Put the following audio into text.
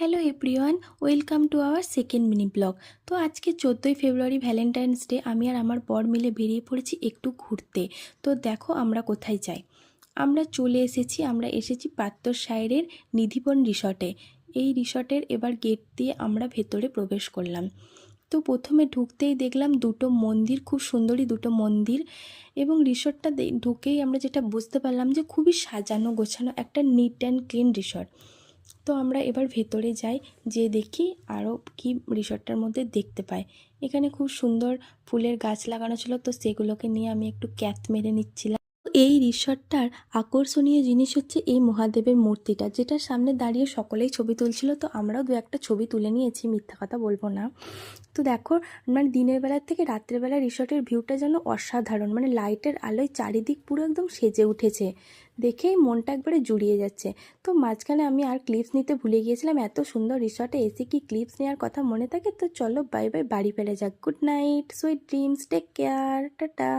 Hello everyone, welcome to our second mini blog. তো আজকে 14ই ফেব্রুয়ারি Valentine's day. আমি আর আমার বর মিলে বেরিয়ে পড়েছি একটু ঘুরতে। তো দেখো আমরা কোথায় যাই। আমরা এসেছি পাত্তর সাহেরের নিধিবন রিসর্টে। এই রিসর্টের এবার গেট দিয়ে আমরা ভেতরে প্রবেশ করলাম। তো প্রথমে ঢুকতেই দেখলাম দুটো মন্দির, খুব সুন্দরী দুটো মন্দির। এবং রিসর্টটা ঢুকেই আমরা যেটা বুঝতে পারলাম যে খুবই সাজানো গোছানো একটা নিট অ্যান্ড ক্লিন রিসর্ট। তো আমরা এবার ভেতরে যাই, যে দেখি আরও কি রিসর্টটার মধ্যে দেখতে পাই। এখানে খুব সুন্দর ফুলের গাছ লাগানো ছিল, তো সেগুলোকে নিয়ে আমি একটু ক্যাথ মেরে নিচ্ছিলাম। এই রিসর্টটার আকর্ষণীয় জিনিস হচ্ছে এই মহাদেবের মূর্তিটা, যেটার সামনে দাঁড়িয়ে সকলেই ছবি তুলছিল। তো আমরাও দু একটা ছবি তুলে নিয়েছি, মিথ্যা কথা বলবো না। তো দেখো, মানে দিনের বেলার থেকে রাত্রের বেলা রিসর্টের ভিউটা যেন অসাধারণ, মানে লাইটের আলোয় চারিদিক পুরো একদম সেজে উঠেছে। দেখেই মনটা একবারে জুড়িয়ে যাচ্ছে। তো মাঝখানে আমি আর ক্লিপস নিতে ভুলে গিয়েছিলাম। এত সুন্দর রিসর্টে এসে কি ক্লিপস নেওয়ার কথা মনে থাকে? তো চলো বাই বাই, বাড়ি ফেরা যাক। Good night, sweet dreams, take care, tata.